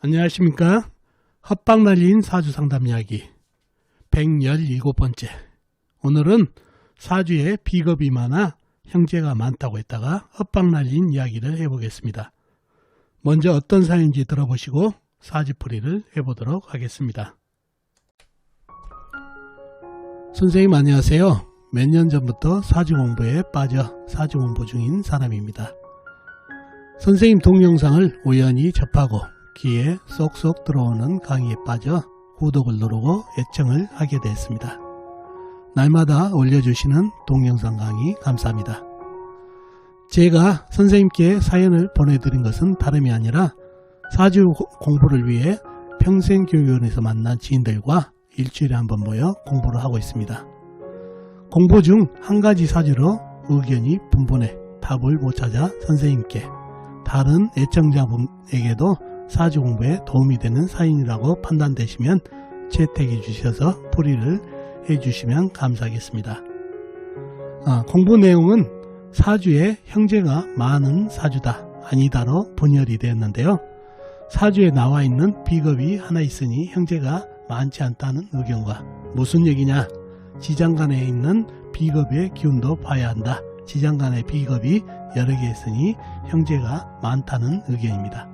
안녕하십니까. 헛방 날린 사주상담 이야기 117번째. 오늘은 사주에 비겁이 많아 형제가 많다고 했다가 헛방 날린 이야기를 해보겠습니다. 먼저 어떤 사연인지 들어보시고 사주풀이를 해보도록 하겠습니다. 선생님 안녕하세요. 몇 년 전부터 사주 공부에 빠져 사주 공부 중인 사람입니다. 선생님 동영상을 우연히 접하고 귀에 쏙쏙 들어오는 강의에 빠져 구독을 누르고 애청을 하게 됐습니다. 날마다 올려주시는 동영상 강의 감사합니다. 제가 선생님께 사연을 보내드린 것은 다름이 아니라 사주 공부를 위해 평생교육원에서 만난 지인들과 일주일에 한 번 모여 공부를 하고 있습니다. 공부 중 한 가지 사주로 의견이 분분해 답을 못 찾아 선생님께, 다른 애청자분에게도 사주 공부에 도움이 되는 사연이라고 판단되시면 채택해 주셔서 풀이를 해주시면 감사하겠습니다. 공부 내용은 사주에 형제가 많은 사주다 아니다로 분열이 되었는데요. 사주에 나와 있는 비겁이 하나 있으니 형제가 많지 않다는 의견과, 무슨 얘기냐, 지장간에 있는 비겁의 기운도 봐야 한다. 지장간의 비겁이 여러 개 있으니 형제가 많다는 의견입니다.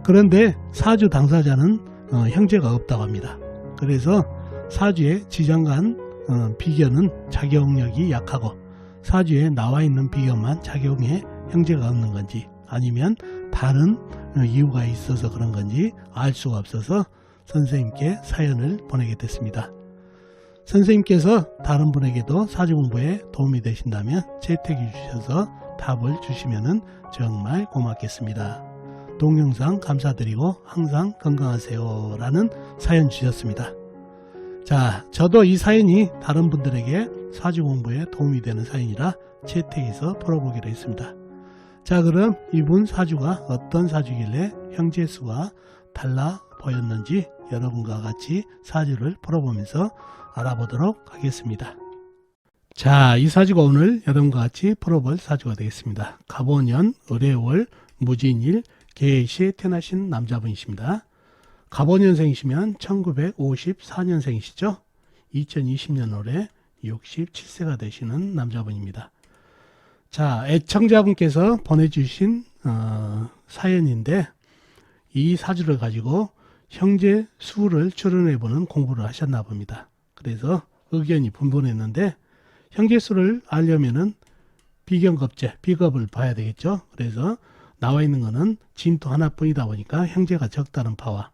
그런데 사주 당사자는 형제가 없다고 합니다. 그래서 사주의 지장간 비견은 작용력이 약하고 사주에 나와 있는 비견만 작용해 형제가 없는 건지, 아니면 다른 이유가 있어서 그런 건지 알 수가 없어서 선생님께 사연을 보내게 됐습니다. 선생님께서 다른 분에게도 사주 공부에 도움이 되신다면 채택해 주셔서 답을 주시면 정말 고맙겠습니다. 동영상 감사드리고 항상 건강하세요 라는 사연 주셨습니다. 자, 저도 이 사연이 다른 분들에게 사주 공부에 도움이 되는 사연이라 채택해서 풀어보기로 했습니다. 자, 그럼 이분 사주가 어떤 사주길래 형제 수가 달라 보였는지 여러분과 같이 사주를 풀어보면서 알아보도록 하겠습니다. 자, 이 사주가 오늘 여러분과 같이 풀어볼 사주가 되겠습니다. 갑오년 을해월 무진일 개시에 태어나신 남자분이십니다. 갑오년생이시면 1954년생이시죠. 2020년 올해 67세가 되시는 남자분입니다. 자, 애청자분께서 보내주신 사연인데, 이 사주를 가지고 형제 수를 추론해보는 공부를 하셨나 봅니다. 그래서 의견이 분분했는데, 형제 수를 알려면은 비견겁제, 비겁을 봐야 되겠죠. 그래서 나와 있는 거는 진토 하나뿐이다 보니까 형제가 적다는 파와,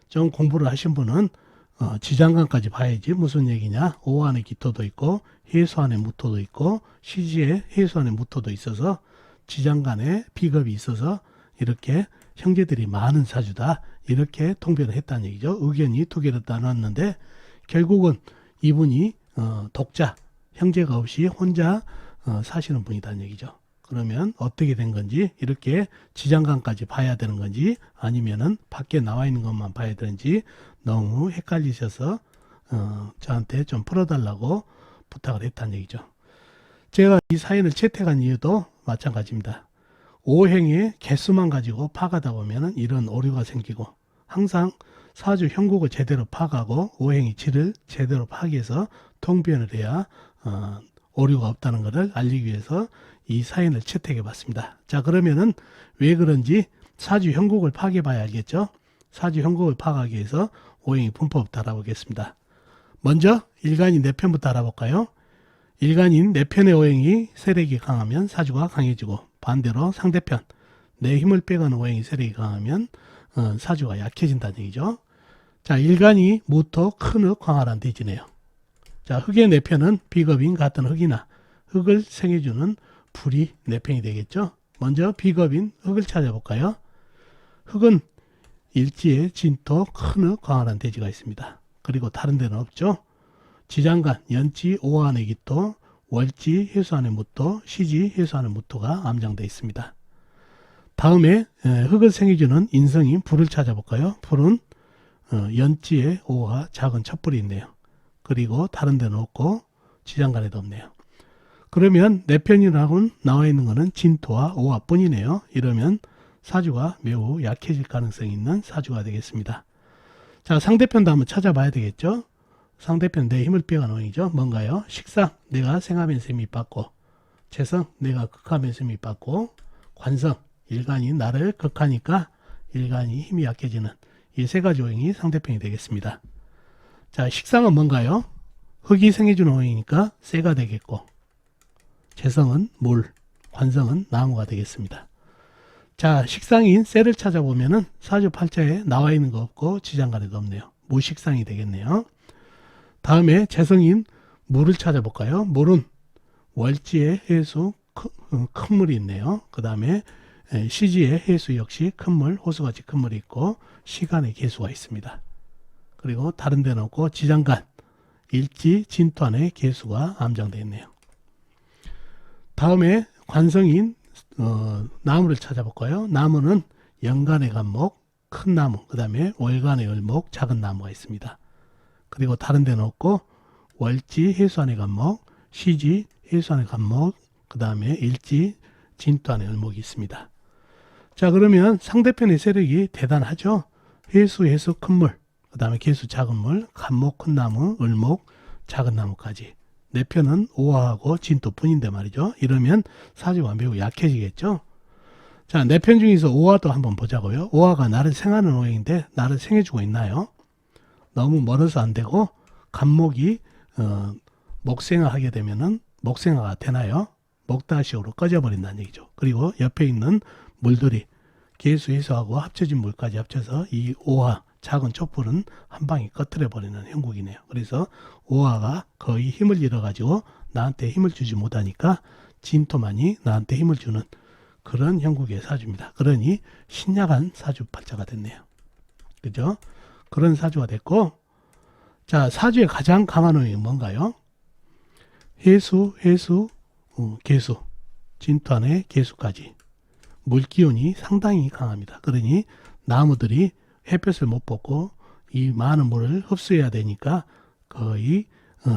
좀 공부를 하신 분은 지장간까지 봐야지. 무슨 얘기냐, 오 안에 기토도 있고 해수 안에 무토도 있고 시지에 해수 안에 무토도 있어서 지장간에 비겁이 있어서 이렇게 형제들이 많은 사주다, 이렇게 통변을 했다는 얘기죠. 의견이 두 개로 나눴는데 결국은 이분이 독자, 형제가 없이 혼자 사시는 분이라는 얘기죠. 그러면 어떻게 된 건지, 이렇게 지장간까지 봐야 되는 건지 아니면은 밖에 나와 있는 것만 봐야 되는지 너무 헷갈리셔서 저한테 좀 풀어달라고 부탁을 했다는 얘기죠. 제가 이 사연을 채택한 이유도 마찬가지입니다. 오행의 개수만 가지고 파가다 보면 이런 오류가 생기고, 항상 사주 형국을 제대로 파가고 오행의 질을 제대로 파악해서 통변을 해야 오류가 없다는 것을 알리기 위해서 이 사연을 채택해 봤습니다. 자, 그러면은 왜 그런지 사주 형국을 파악해 봐야 알겠죠. 사주 형국을 파악하기 위해서 오행의 분법부터 알아보겠습니다. 먼저 일간인 내 편부터 알아볼까요? 일간인 내 편의 오행이 세력이 강하면 사주가 강해지고, 반대로 상대편 내 힘을 빼가는 오행이 세력이 강하면 사주가 약해진다는 얘기죠. 자, 일간이 무토 큰흙 광활한 대지네요. 자, 흙의 내 편은 비겁인 같은 흙이나 흙을 생해주는 불이 내 편이 되겠죠. 먼저 비겁인 흙을 찾아볼까요? 흙은 일지에 진토 큰흙 광활한 대지가 있습니다. 그리고 다른 데는 없죠. 지장간 연지 오한의 기토, 월지 해수안의 무토, 시지 해수안의 무토가 암장되어 있습니다. 다음에 흙을 생해주는 인성인 불을 찾아볼까요? 불은 연지에 오가 작은 촛불이 있네요. 그리고 다른 데는 없고 지장간에도 없네요. 그러면 내 편이라고 나와 있는 것은 진토와 오화 뿐이네요. 이러면 사주가 매우 약해질 가능성이 있는 사주가 되겠습니다. 자, 상대편도 한번 찾아봐야 되겠죠. 상대편 내 힘을 빼가는 원이죠. 뭔가요? 식상, 내가 생하면서 힘이 받고, 재성, 내가 극하면서 힘이 받고, 관성, 일간이 나를 극하니까 일간이 힘이 약해지는 이 세 가지 오행이 상대편이 되겠습니다. 자, 식상은 뭔가요? 흙이 생해주는 오행이니까 쇠가 되겠고, 재성은 물, 관성은 나무가 되겠습니다. 자, 식상인 쇠를 찾아보면은 사주 팔자에 나와 있는 거 없고 지장간에도 없네요. 무식상이 되겠네요. 다음에 재성인 물을 찾아볼까요? 물은 월지에 해수 큰 물이 있네요. 그 다음에 시지에 해수 역시 큰 물, 호수같이 큰 물이 있고 시간에 개수가 있습니다. 그리고 다른 데는 없고 지장간, 일지, 진토 안에 개수가 암장되어 있네요. 다음에 관성인 나무를 찾아볼까요? 나무는 연간의 간목, 큰 나무, 그 다음에 월간의 을목, 작은 나무가 있습니다. 그리고 다른 데는 없고 월지, 해수안의 간목, 시지, 해수안의 간목, 그 다음에 일지, 진토 안의 을목이 있습니다. 자, 그러면 상대편의 세력이 대단하죠. 해수 큰물, 그 다음에 개수 작은물, 간목 큰 나무, 을목, 작은 나무까지. 내 편은 오화하고 진토뿐인데 말이죠. 이러면 사주가 매우 약해지겠죠. 자, 내 편 중에서 오화도 한번 보자고요. 오화가 나를 생하는 오행인데 나를 생해주고 있나요? 너무 멀어서 안 되고 간목이 목생화하게 되면은 목생화가 되나요? 목다시오로 꺼져버린다는 얘기죠. 그리고 옆에 있는 물들이 개수, 해수하고 합쳐진 물까지 합쳐서 이 오화 작은 촛불은 한 방에 꺼트려 버리는 형국이네요. 그래서 오화가 거의 힘을 잃어가지고 나한테 힘을 주지 못하니까 진토만이 나한테 힘을 주는 그런 형국의 사주입니다. 그러니 신약한 사주 팔자가 됐네요. 그죠? 그런 사주가 됐고, 자, 사주의 가장 강한 오행이 뭔가요? 해수, 개수, 진토 안에 개수까지 물기운이 상당히 강합니다. 그러니 나무들이 햇볕을 못 받고 이 많은 물을 흡수해야 되니까 거의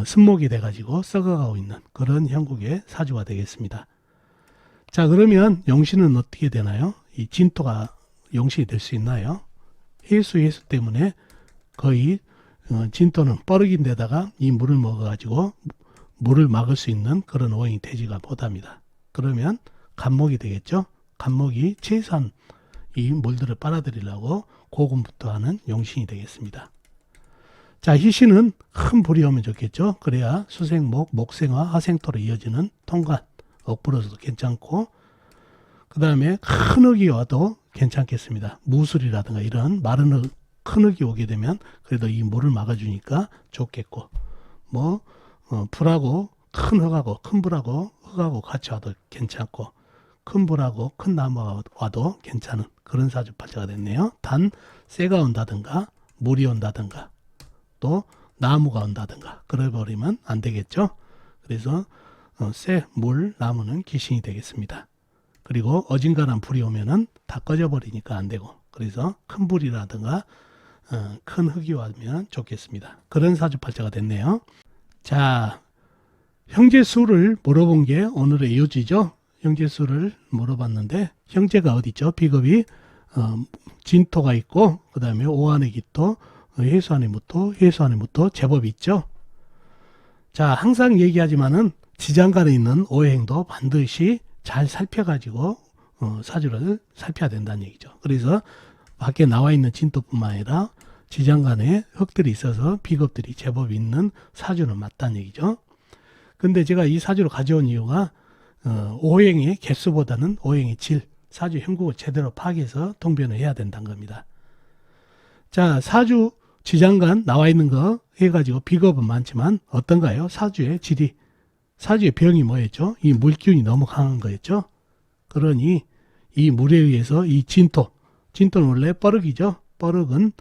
습목이 돼가지고 썩어가고 있는 그런 형국의 사주가 되겠습니다. 자, 그러면 용신은 어떻게 되나요? 이 진토가 용신이 될 수 있나요? 해수 때문에 거의 진토는 뻐르기인데다가 이 물을 먹어가지고 물을 막을 수 있는 그런 오행이 되지가 못합니다. 그러면 간목이 되겠죠? 간목이 최소한 이 물들을 빨아들이려고 고군부터 하는 용신이 되겠습니다. 자, 희신은 큰 불이 오면 좋겠죠. 그래야 수생목, 목생화, 화생토로 이어지는 통관, 억부러서도 괜찮고, 그 다음에 큰 흙이 와도 괜찮겠습니다. 무술이라든가 이런 마른 흙, 큰 흙이 오게 되면 그래도 이 물을 막아주니까 좋겠고, 불하고 큰 흙하고 큰 불하고 흙하고 같이 와도 괜찮고, 큰 불하고 큰 나무가 와도 괜찮은 그런 사주팔자가 됐네요. 단 쇠가 온다든가 물이 온다든가 또 나무가 온다든가 그래버리면 안 되겠죠. 그래서 쇠, 물, 나무는 귀신이 되겠습니다. 그리고 어진간한 불이 오면은 다 꺼져버리니까 안 되고, 그래서 큰 불이라든가 큰 흙이 오면 좋겠습니다. 그런 사주팔자가 됐네요. 자, 형제수를 물어본 게 오늘의 이유지죠. 형제수를 물어봤는데 형제가 어디 있죠? 비겁이 진토가 있고 그 다음에 오한의 기토, 해수안의 무토, 해수안의 무토 제법 있죠. 자, 항상 얘기하지만은 지장간에 있는 오행도 반드시 잘 살펴가지고 사주를 살펴야 된다는 얘기죠. 그래서 밖에 나와 있는 진토뿐만 아니라 지장간에 흙들이 있어서 비겁들이 제법 있는 사주는 맞다는 얘기죠. 근데 제가 이 사주를 가져온 이유가 오행의 개수보다는 오행의 질, 사주 형국을 제대로 파악해서 통변을 해야 된다는 겁니다. 자, 사주 지장간 나와 있는 거 해가지고 비겁은 많지만 어떤가요? 사주의 질이, 사주의 병이 뭐였죠? 이 물기운이 너무 강한 거였죠. 그러니 이 물에 의해서 이 진토는 원래 뻐륵이죠. 뻐륵은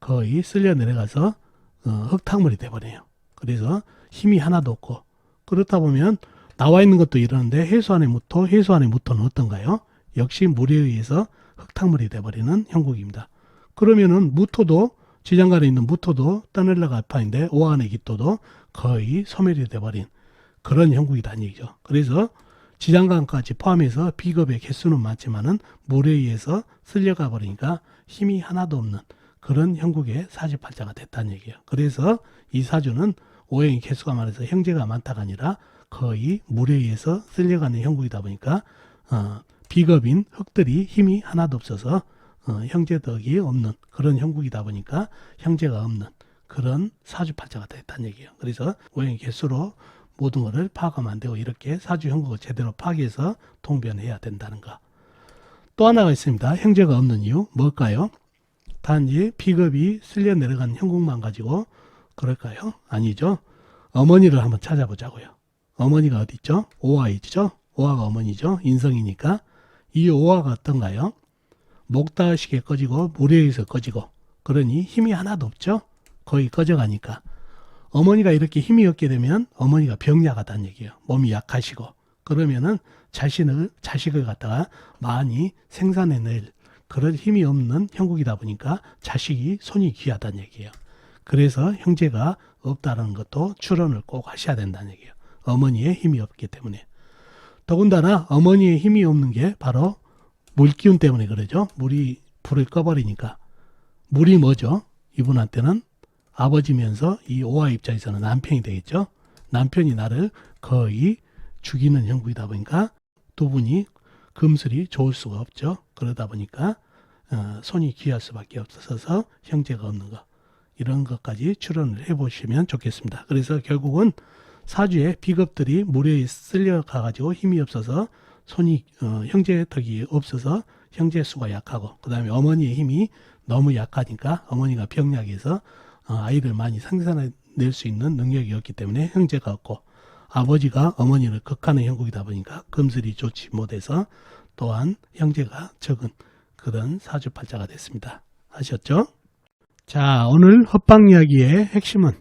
거의 쓸려 내려가서 흙탕물이 돼버려요. 그래서 힘이 하나도 없고, 그렇다 보면 나와 있는 것도 이러는데 해수안의 무토는 어떤가요? 역시 물에 의해서 흙탕물이 돼버리는 형국입니다. 그러면은 무토도, 지장간에 있는 무토도 떠내려가 알파인데 오한의 기토도 거의 소멸이 돼버린 그런 형국이라는 얘기죠. 그래서 지장간까지 포함해서 비겁의 개수는 많지만은 물에 의해서 쓸려가 버리니까 힘이 하나도 없는 그런 형국의 사주팔자가 됐다는 얘기예요. 그래서 이 사주는 오행의 개수가 많아서 형제가 많다가 아니라 거의 물에 의해서 쓸려가는 형국이다 보니까 비겁인 흙들이 힘이 하나도 없어서 형제덕이 없는 그런 형국이다 보니까 형제가 없는 그런 사주팔자가 됐다는 얘기예요. 그래서 오행의 개수로 모든 것을 파악하면 안 되고 이렇게 사주 형국을 제대로 파악해서 통변해야 된다는 거. 또 하나가 있습니다. 형제가 없는 이유 뭘까요? 단지 비겁이 쓸려 내려간 형국만 가지고 그럴까요? 아니죠. 어머니를 한번 찾아보자고요. 어머니가 어디 있죠? 오화 있죠? 오화가 어머니죠. 인성이니까. 이 오화가 어떤가요? 목다시게 꺼지고 물에 의해서 꺼지고 그러니 힘이 하나도 없죠. 거의 꺼져가니까. 어머니가 이렇게 힘이 없게 되면 어머니가 병약하다는 얘기예요. 몸이 약하시고 그러면은 자식을 갖다가 많이 생산해낼 그런 힘이 없는 형국이다 보니까 자식이 손이 귀하다는 얘기예요. 그래서 형제가 없다는 것도 추론을 꼭 하셔야 된다는 얘기예요. 어머니의 힘이 없기 때문에. 더군다나 어머니의 힘이 없는 게 바로 물기운 때문에 그러죠. 물이 불을 꺼버리니까. 물이 뭐죠? 이분한테는 아버지면서 이 오화 입장에서는 남편이 되겠죠. 남편이 나를 거의 죽이는 형국이다 보니까 두 분이 금슬이 좋을 수가 없죠. 그러다 보니까 손이 귀할 수밖에 없어서 형제가 없는 거. 이런 것까지 추론을 해보시면 좋겠습니다. 그래서 결국은 사주의 비겁들이 물에 쓸려가 가지고 힘이 없어서 손이 형제 덕이 없어서 형제 수가 약하고 그 다음에 어머니의 힘이 너무 약하니까 어머니가 병약해서 아이를 많이 생산해낼 수 있는 능력이 없기 때문에 형제가 없고 아버지가 어머니를 극하는 형국이다 보니까 금슬이 좋지 못해서 또한 형제가 적은 그런 사주팔자가 됐습니다. 아셨죠? 자, 오늘 헛방 이야기의 핵심은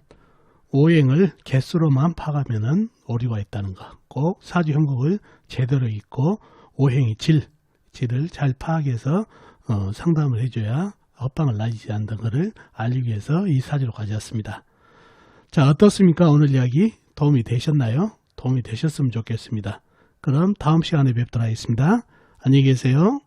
오행을 개수로만 파가면은 오류가 있다는 거. 꼭 사주 형국을 제대로 읽고 오행의 질을 잘 파악해서 상담을 해줘야 헛방을 날리지 않는 것을 알리기 위해서 이 사주를 가져왔습니다. 자, 어떻습니까? 오늘 이야기 도움이 되셨나요? 도움이 되셨으면 좋겠습니다. 그럼 다음 시간에 뵙도록 하겠습니다. 안녕히 계세요.